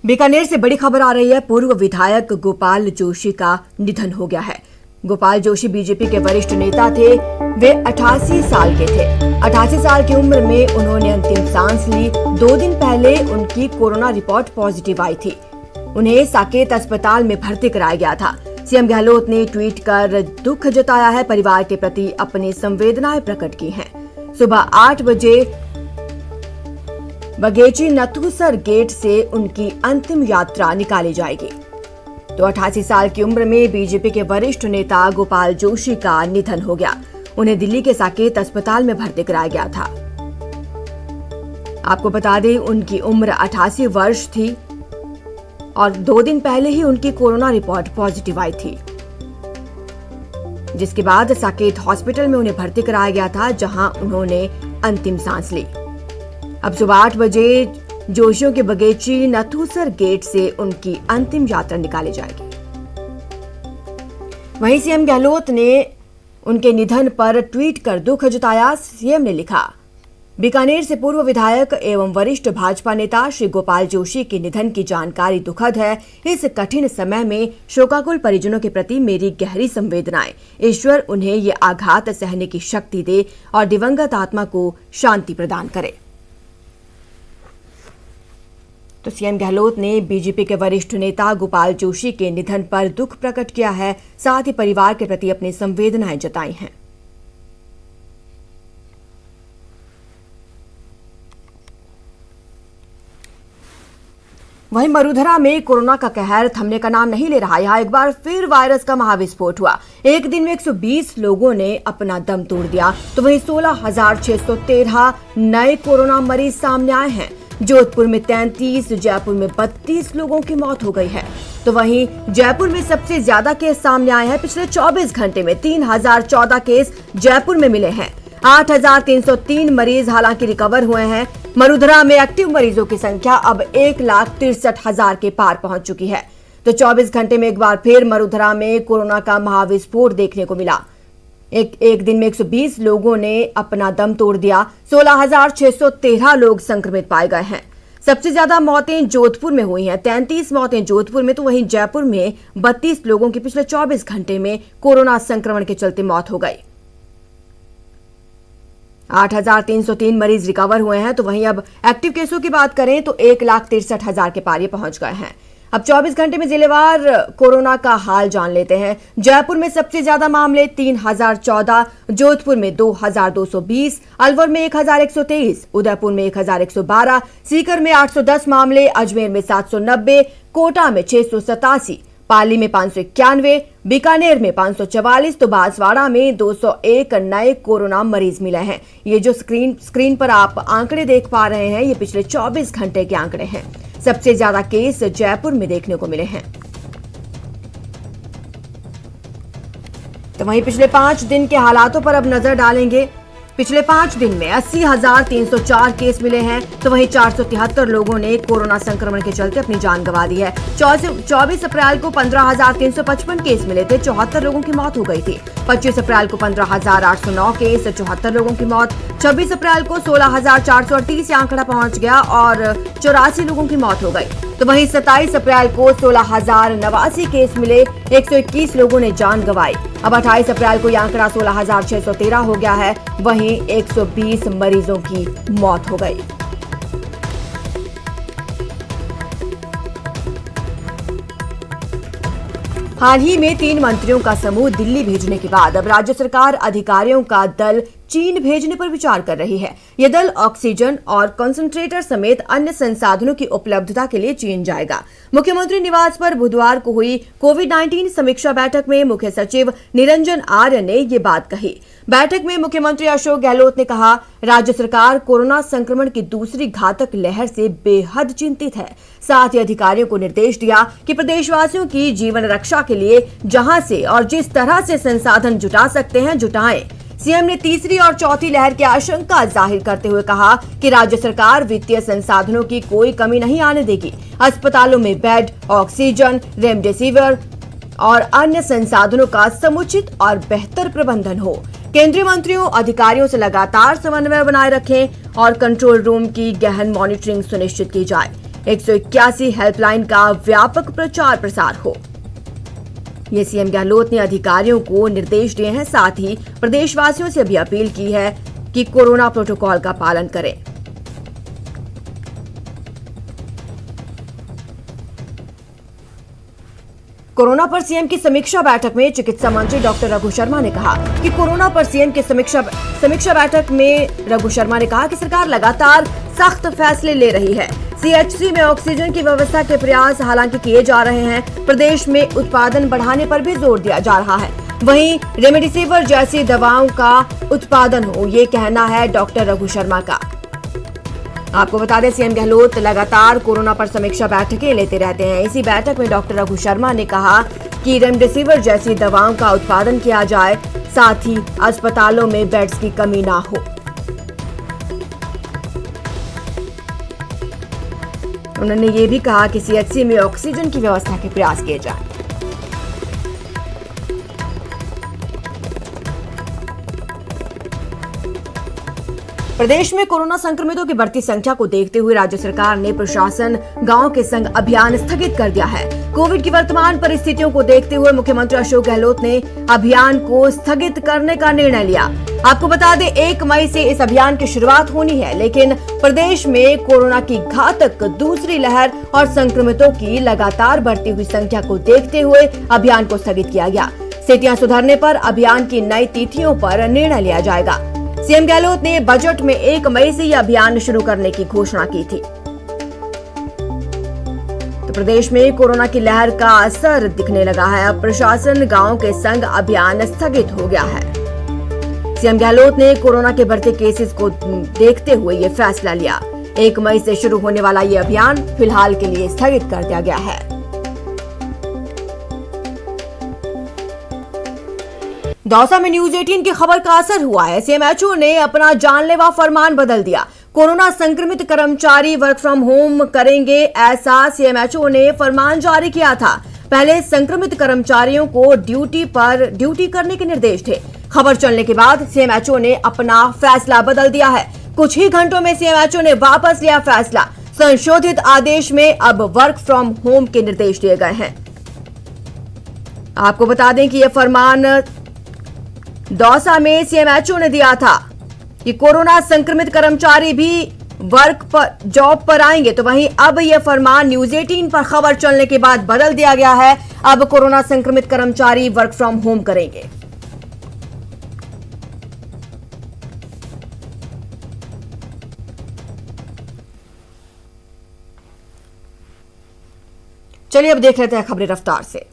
बीकानेर से बड़ी खबर आ रही है। पूर्व विधायक गोपाल जोशी का निधन हो गया है। गोपाल जोशी बीजेपी के वरिष्ठ नेता थे। वे 88 साल के थे। 88 साल की उम्र में उन्होंने अंतिम सांस ली। 2 दिन पहले उनकी कोरोना रिपोर्ट पॉजिटिव आई थी। उन्हें साकेत अस्पताल में भर्ती कराया गया था। सीएम गहलोत ने ट्वीट कर दुख जताया है, परिवार के प्रति अपनी संवेदनाएं प्रकट की हैं। सुबह 8 बजे बगेची नथुसर गेट से उनकी अंतिम यात्रा निकाली जाएगी। तो 88 साल की उम्र में बीजेपी के वरिष्ठ नेता गोपाल जोशी का निधन हो गया। उन्हें दिल्ली के साकेत अस्पताल में भर्ती कराया गया था। आपको बता दें, उनकी उम्र 88 वर्ष थी और 2 दिन पहले ही उनकी कोरोना रिपोर्ट पॉजिटिव आई थी, जिसके बाद साकेत हॉस्पिटल में उन्हें भर्ती कराया गया था, जहां उन्होंने अंतिम सांस ली। अब सुबह 8 बजे जोशियों के बगेची नथुसर गेट से उनकी अंतिम यात्रा निकाली जाएगी। वहीं सीएम गहलोत ने उनके निधन पर ट्वीट कर दुख जताया। सीएम ने लिखा, बीकानेर से पूर्व विधायक एवं वरिष्ठ भाजपा नेता श्री गोपाल जोशी के निधन की जानकारी दुखद है। इस कठिन समय में शोकाकुल परिजनों के प्रति मेरी गहरी संवेदनाएं। ईश्वर उन्हें ये आघात सहने की शक्ति दे और दिवंगत आत्मा को शांति प्रदान करे। तो सीएम गहलोत ने बीजेपी के वरिष्ठ नेता गोपाल जोशी के निधन पर दुख प्रकट किया है, साथ ही परिवार के प्रति अपनी संवेदनाएं जताई हैं। वहीं मरुधरा में कोरोना का कहर थमने का नाम नहीं ले रहा। यहां एक बार फिर वायरस का महाविस्फोट हुआ। एक दिन में 120 लोगों ने अपना दम तोड़ दिया। तो वहीं 16,613 नए कोरोना मरीज सामने आए हैं। जोधपुर में 33, जयपुर में 32 लोगों की मौत हो गई है। तो वहीं जयपुर में सबसे ज्यादा केस सामने आए हैं। पिछले 24 घंटे में 3014 केस जयपुर में मिले हैं। 8,303 मरीज हालांकि रिकवर हुए हैं। मरुधरा में एक्टिव मरीजों की संख्या अब 1,63,000 के पार पहुंच चुकी है। तो 24 घंटे में एक बार फिर मरुधरा में कोरोना का महाविस्फोट देखने को मिला। एक दिन में 120 लोगों ने अपना दम तोड़ दिया। 16,613 लोग संक्रमित पाए गए हैं। सबसे ज्यादा मौतें जोधपुर में हुई हैं, 33 मौतें जोधपुर में। तो वहीं जयपुर में 32 लोगों की पिछले 24 घंटे में कोरोना संक्रमण के चलते मौत हो गई। 8,303 मरीज रिकवर हुए हैं। तो वहीं अब एक्टिव केसों की बात करें तो 1,63,000 के पार ये पहुंच गए हैं। अब 24 घंटे में जिलेवार कोरोना का हाल जान लेते हैं। जयपुर में सबसे ज्यादा मामले 3,014, जोधपुर में 2,220, अलवर में 1,123, उदयपुर में 1,112, सीकर में 810 मामले, अजमेर में 790, कोटा में 687, पाली में 591, बीकानेर में 544, तो बांसवाड़ा में 201 नए कोरोना मरीज मिले हैं। ये जो स्क्रीन पर आप आंकड़े देख पा रहे हैं, ये पिछले 24 घंटे के आंकड़े हैं। सबसे ज्यादा केस जयपुर में देखने को मिले हैं। तो वहीं पिछले 5 दिन के हालातों पर अब नजर डालेंगे। पिछले 5 दिन में 80,304 केस मिले हैं। तो वहीं 473 लोगों ने कोरोना संक्रमण के चलते अपनी जान गंवा दी है। 24 अप्रैल को 15,355 केस मिले थे, 74 लोगों की मौत हो गई थी। 25 अप्रैल को 15,809 केस, 74 लोगों की मौत। 26 अप्रैल को 16,438 आंकड़ा पहुंच गया और 84 लोगों की मौत हो गई। तो वहीं 27 अप्रैल को 16,089 केस मिले, 121 लोगों ने जान गंवाई। अब 28 अप्रैल को यह आंकड़ा 16,613 हो गया है। वहीं 120 मरीजों की मौत हो गई। हाल ही में 3 मंत्रियों का समूह दिल्ली भेजने के बाद अब राज्य सरकार अधिकारियों का दल चीन भेजने पर विचार कर रही है। यह दल ऑक्सीजन और कंसंट्रेटर समेत अन्य संसाधनों की उपलब्धता के लिए चीन जाएगा। मुख्यमंत्री निवास पर बुधवार को हुई कोविड-19 समीक्षा बैठक में मुख्य सचिव निरंजन आर्य ने ये बात कही। बैठक में मुख्यमंत्री अशोक गहलोत ने कहा, राज्य सरकार कोरोना संक्रमण की दूसरी घातक लहर से बेहद चिंतित है। साथ ही अधिकारियों को निर्देश दिया कि प्रदेशवासियों की जीवन रक्षा के लिए जहां से और जिस तरह से संसाधन जुटा सकते हैं जुटाएं। सीएम ने तीसरी और चौथी लहर की आशंका जाहिर करते हुए कहा कि राज्य सरकार वित्तीय संसाधनों की कोई कमी नहीं आने देगी। अस्पतालों में बेड, ऑक्सीजन, रेमडेसिविर और अन्य संसाधनों का समुचित और बेहतर प्रबंधन हो। केंद्रीय मंत्रियों अधिकारियों से लगातार समन्वय बनाए रखें और कंट्रोल रूम की गहन मॉनिटरिंग सुनिश्चित की जाए। 181 हेल्पलाइन का व्यापक प्रचार प्रसार हो। ये सीएम गहलोत ने अधिकारियों को निर्देश दिए हैं। साथ ही प्रदेशवासियों से भी अपील की है कि कोरोना प्रोटोकॉल का पालन करें। कोरोना पर सीएम की समीक्षा बैठक में चिकित्सा मंत्री डॉक्टर रघु शर्मा ने कहा कि कोरोना पर सीएम की समीक्षा बैठक में रघु शर्मा ने कहा कि सरकार लगातार सख्त फैसले ले रही है। सीएचसी में ऑक्सीजन की व्यवस्था के प्रयास हालांकि किए जा रहे हैं। प्रदेश में उत्पादन बढ़ाने पर भी जोर दिया जा रहा है। वहीं रेमडेसिविर जैसी दवाओं का उत्पादन हो, ये कहना है डॉक्टर रघु शर्मा का। आपको बता दें, सीएम गहलोत लगातार कोरोना पर समीक्षा बैठकें लेते रहते हैं। इसी बैठक में डॉक्टर रघु शर्मा ने कहा कि रेमडेसिविर जैसी दवाओं का उत्पादन किया जाए, साथ ही अस्पतालों में बेड्स की कमी ना हो। उन्होंने ये भी कहा कि सीएचसी में ऑक्सीजन की व्यवस्था के प्रयास किए जाएं। प्रदेश में कोरोना संक्रमितों की बढ़ती संख्या को देखते हुए राज्य सरकार ने प्रशासन गांव के संग अभियान स्थगित कर दिया है। कोविड की वर्तमान परिस्थितियों को देखते हुए मुख्यमंत्री अशोक गहलोत ने अभियान को स्थगित करने का निर्णय लिया। आपको बता दें, 1 मई से इस अभियान की शुरुआत होनी है, लेकिन प्रदेश में कोरोना की घातक दूसरी लहर और संक्रमितों की लगातार बढ़ती हुई संख्या को देखते हुए अभियान को स्थगित किया गया। स्थितियां सुधरने पर अभियान की नई तिथियों पर निर्णय लिया जाएगा। सीएम गहलोत ने बजट में 1 मई से यह अभियान शुरू करने की घोषणा की थी। तो प्रदेश में कोरोना की लहर का असर दिखने लगा है। अब प्रशासन गांव के संग अभियान स्थगित हो गया है। सीएम गहलोत ने कोरोना के बढ़ते केसेस को देखते हुए ये फैसला लिया। 1 मई से शुरू होने वाला ये अभियान फिलहाल के लिए स्थगित कर दिया गया है। दौसा में न्यूज 18 की खबर का असर हुआ है। सीएमएचओ ने अपना जानलेवा फरमान बदल दिया। कोरोना संक्रमित कर्मचारी वर्क फ्रॉम होम करेंगे, ऐसा सीएमएचओ ने फरमान जारी किया था। पहले संक्रमित कर्मचारियों को ड्यूटी करने के निर्देश थे। खबर चलने के बाद सीएमएचओ ने अपना फैसला बदल दिया है। कुछ ही घंटों में सीएमएचओ ने वापस लिया फैसला। संशोधित आदेश में अब वर्क फ्रॉम होम के निर्देश दिए गए हैं। आपको बता दें कि यह फरमान दौसा में सीएमएचओ ने दिया था कि कोरोना संक्रमित कर्मचारी भी जॉब पर आएंगे। तो वहीं अब यह फरमान न्यूज 18 पर खबर चलने के बाद बदल दिया गया है। अब कोरोना संक्रमित कर्मचारी वर्क फ्रॉम होम करेंगे। चलिए अब देख लेते हैं खबरें रफ्तार से।